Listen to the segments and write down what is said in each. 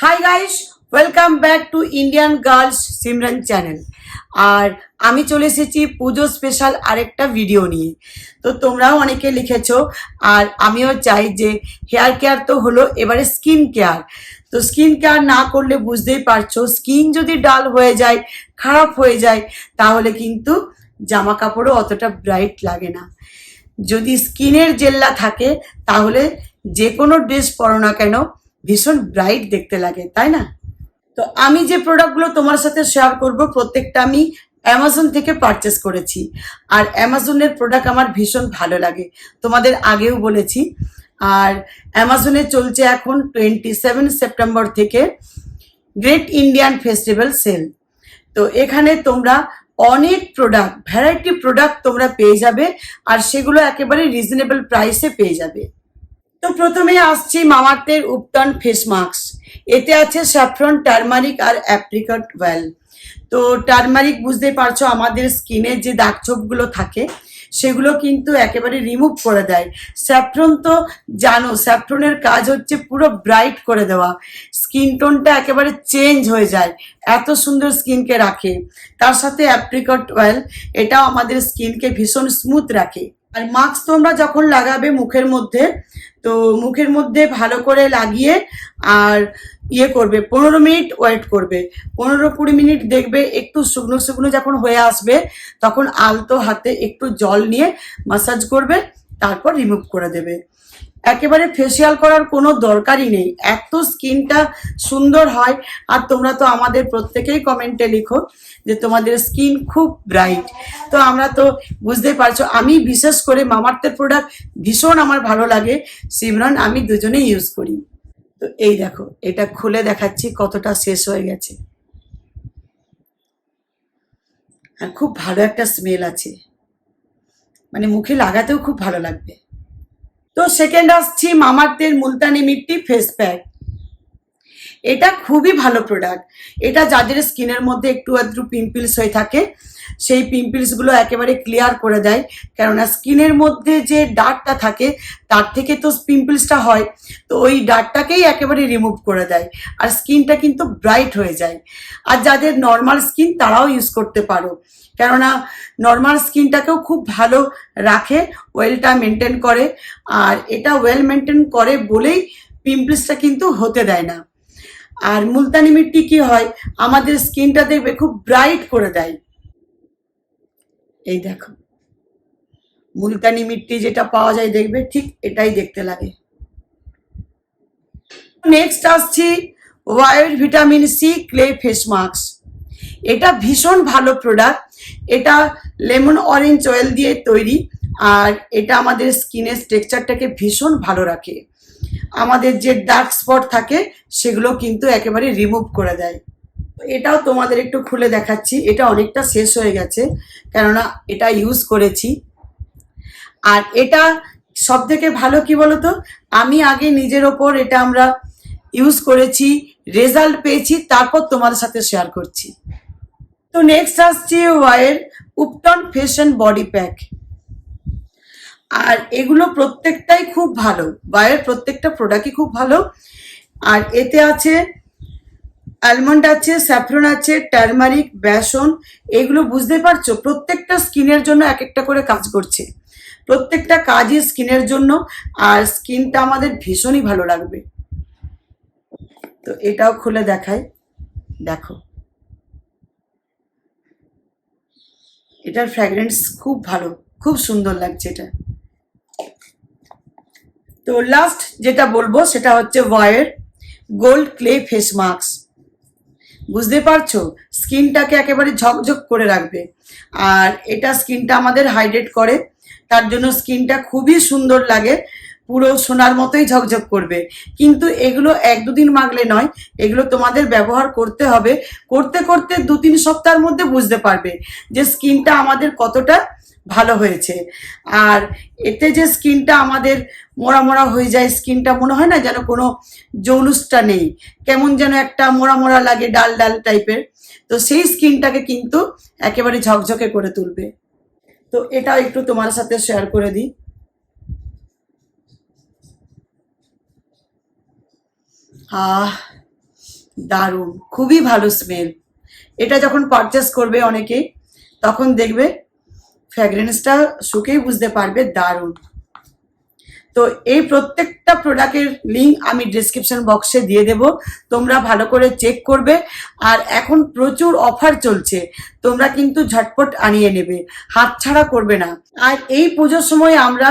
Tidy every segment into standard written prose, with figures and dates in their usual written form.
High guys, welcome back to Indian girls Simran channel. আর আমি চলে এসেছি পুজো স্পেশাল আরেকটা ভিডিও নিয়ে। তো তোমরাও অনেকে লিখেছো, আর আমিও চাই যে হেয়ার কেয়ার তো হলো, এবারে স্কিন কেয়ার। তো স্কিন কেয়ার না করলে বুঝতেই পারছো, স্কিন যদি ডাল হয়ে যায়, খারাপ হয়ে যায়, তাহলে কিন্তু জামা কাপড়ও অতটা ব্রাইট লাগে না। যদি স্কিনের জেল্লা থাকে, তাহলে যে কোনো ড্রেস পরো না কেন ভীষণ ব্রাইট দেখতে লাগে, তাই না? তো আমি যে প্রোডাক্টগুলো তোমার সাথে শেয়ার করব, প্রত্যেকটা আমি অ্যামাজন থেকে পারচেস করেছি। আর অ্যামাজনের প্রোডাক্ট আমার ভীষণ ভালো লাগে, তোমাদের আগেও বলেছি। আর অ্যামাজনে চলছে এখন 27 সেপ্টেম্বর থেকে গ্রেট ইন্ডিয়ান ফেস্টিভ্যাল সেল। তো এখানে তোমরা অনেক প্রোডাক্ট, ভ্যারাইটি প্রোডাক্ট তোমরা পেয়ে যাবে, আর সেগুলো একেবারে রিজনেবল প্রাইসে পেয়ে যাবে। তো প্রথমে আসছি মামাআর্থের উপটান ফেস মাস্ক। এতে আছে স্যাফরন, টারমারিক আর অ্যাপ্রিকট অয়েল। তো টারমারিক বুঝতেই পারছো, আমাদের স্কিনের যে দাগ ছোপগুলো থাকে সেগুলো কিন্তু একেবারে রিমুভ করে দেয়। স্যাফরন তো জানো, স্যাফরনের কাজ হচ্ছে পুরো ব্রাইট করে দেওয়া, স্কিন টোনটা একেবারে চেঞ্জ হয়ে যায়, এত সুন্দর স্কিনকে রাখে। তার সাথে অ্যাপ্রিকট অয়েল, এটাও আমাদের স্কিনকে ভীষণ স্মুথ রাখে। আর মাস্ক তোমরা যখন লাগাবে মুখের মধ্যে, তো মুখের মধ্যে ভালো করে লাগিয়ে আর করবে, 15 মিনিট ওয়েট করবে। 15-20 মিনিট দেখবে একটু শুকনো শুকনো যখন হয়ে আসবে, তখন আলতো হাতে একটু জল নিয়ে মাসাজ করবে, তারপর রিমুভ করে দেবে। একেবারে ফেসিয়াল করার কোনো দরকারই নেই, এত স্কিনটা সুন্দর হয়। আর তোমরা তো আমাদের প্রত্যেকেই কমেন্টে লিখো যে তোমাদের স্কিন খুব ব্রাইট। তো আমরা তো বুঝতেই পারছো, আমি বিশেষ করে মামাআর্থের প্রোডাক্ট ভীষণ আমার ভালো লাগে। সিমরান আমি দুজনেই ইউজ করি। তো এই দেখো, এটা খুলে দেখাচ্ছি কতটা শেষ হয়ে গেছে। আর খুব ভালো একটা স্মেল আছে, মানে মুখে লাগাতেও খুব ভালো লাগবে। তো সেকেন্ড আসছি মামাআর্থের মুলতানি মিট্টি ফেস প্যাক। এটা খুবই ভালো প্রোডাক্ট। এটা যাদের স্কিনের মধ্যে একটু আধটু পিম্পলস হয়ে থাকে, সেই পিম্পলসগুলো একেবারে ক্লিয়ার করে দেয়। কেননা স্কিনের মধ্যে যে ডার্টটা থাকে, তার থেকে তো পিম্পলসটা হয়। তো ওই ডার্টটাকেই একেবারে রিমুভ করে দেয়, আর স্কিনটা কিন্তু ব্রাইট হয়ে যায়। আর যাদের নর্মাল স্কিন, তারাও ইউজ করতে পারো, কেননা নর্মাল স্কিনটাকেও খুব ভালো রাখে, ওয়েলটা মেনটেন করে। আর এটা ওয়েল মেনটেন করে বলেই পিম্পলসটা কিন্তু হতে দেয় না। আর মুলতানি মিট্টি কি হয়, আমাদের স্কিনটা দেখবে খুব ব্রাইট করে দেয়। এই দেখো, মুলতানি মিট্টি যেটা পাওয়া যায় দেখবে ঠিক এটাই দেখতে লাগে। নেক্সট আসছি wild vitamin C clay face mask. এটা ভীষণ ভালো প্রোডাক্ট। এটা লেমন অরেঞ্জ অয়েল দিয়ে তৈরি। আর এটা আমাদের স্কিনের টেক্সচারটাকে ভীষণ ভালো রাখে। আমাদের যে ডার্ক স্পট থাকে, সেগুলো কিন্তু একেবারে রিমুভ করে দেয়। এটাও তোমাদের একটু খুলে দেখাচ্ছি। এটা অনেকটা শেষ হয়ে গেছে, কেননা এটা ইউজ করেছি। আর এটা সব থেকে ভালো কি বলতো, আমি আগে নিজের ওপর এটা আমরা ইউজ করেছি, রেজাল্ট পেয়েছি, তারপর তোমাদের সাথে শেয়ার করছি। তো নেক্সট আসছি ওয়াইয়ের উপটন ফেস অ্যান্ড বডি প্যাক। আর এগুলো প্রত্যেকটাই খুব ভালো, ওয়াইয়ের প্রত্যেকটা প্রোডাক্টই খুব ভালো। আর এতে আছে আলমন্ড আছে, স্যাফরন আছে, টারমারিক, বেসন। এগুলো বুঝতে পারছো, প্রত্যেকটা স্কিনের জন্য এক একটা করে কাজ করছে, প্রত্যেকটা কাজই স্কিনের জন্য। আর স্কিনটা আমাদের ভীষণই ভালো লাগবে। তো এটাও খুলে দেখাই, দেখো এটার ফ্র্যাগরেন্স খুব ভালো, খুব সুন্দর লাগছে এটা। তো লাস্ট যেটা বলবো সেটা হচ্ছে ওয়াইয়ের গোল্ড ক্লে ফেস মাস্ক। বুঝতে পারছো, স্কিনটাকে একেবারে ঝকঝক করে রাখবে। আর এটা স্কিনটা আমাদের হাইড্রেট করে, তার জন্য স্কিনটা খুবই সুন্দর লাগে, পুরো সোনার মতোই ঝকঝক করবে। কিন্তু এগুলো 1-2 দিন মাখলে নয়, এগুলো তোমাদের ব্যবহার করতে হবে। করতে করতে 2-3 সপ্তাহের মধ্যে বুঝতে পারবে যে স্কিনটা আমাদের কতটা ভালো হয়েছে। আর এতে যে স্কিনটা আমাদের মোড়া মোড়া হয়ে যায়, স্কিনটা মনে হয় না যেন কোনো জৌলুসটা নেই, কেমন যেন একটা মোড়া মোড়া লাগে, ডাল ডাল টাইপের। তো সেই স্কিনটাকে কিন্তু একেবারে ঝকঝকে করে তুলবে। তো এটাও একটু তোমার সাথে শেয়ার করে দিই। আহ দারুণ, খুবই ভালো স্মেল। এটা যখন পারচেস করবে অনেকে, তখন দেখবে ফ্র্যাগ্রেন্সটা শুকেই বুঝতে পারবে দারুণ। তো এই প্রত্যেকটা প্রোডাক্টের লিঙ্ক আমি ডিসক্রিপশন বক্সে দিয়ে দেব, তোমরা ভালো করে চেক করবে। আর এখন প্রচুর অফার চলছে, তোমরা কিন্তু ঝটপট আনিয়ে নেবে, হাতছাড়া করবে না। আর এই পুজোর সময় আমরা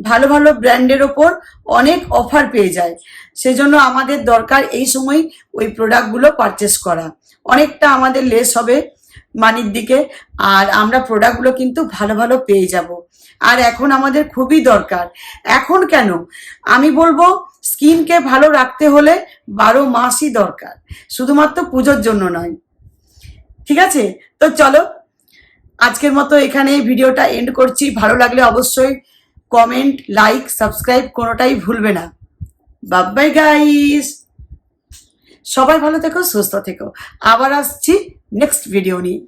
ভালো ভালো ব্র্যান্ডের ওপর অনেক অফার পেয়ে যাই, সেজন্য আমাদের দরকার এই সময় ওই প্রোডাক্টগুলো পারচেস করা। অনেকটা আমাদের লেস হবে মানির দিকে, আর আমরা প্রোডাক্টগুলো কিন্তু ভালো ভালো পেয়ে যাব। আর এখন আমাদের খুবই দরকার। এখন কেন, আমি বলবো স্কিনকে ভালো রাখতে হলে 12 মাসই দরকার, শুধুমাত্র পুজোর জন্য নয়। ঠিক আছে, তো চলো আজকের মতো এখানে ভিডিওটা এন্ড করছি। ভালো লাগলে অবশ্যই কমেন্ট, লাইক, সাবস্ক্রাইব কোনোটাই ভুলবে না। বাই বাই গাইস, সবাই ভালো থেকো, সুস্থ থেকো। আবার আসছি নেক্সট ভিডিও নিয়ে।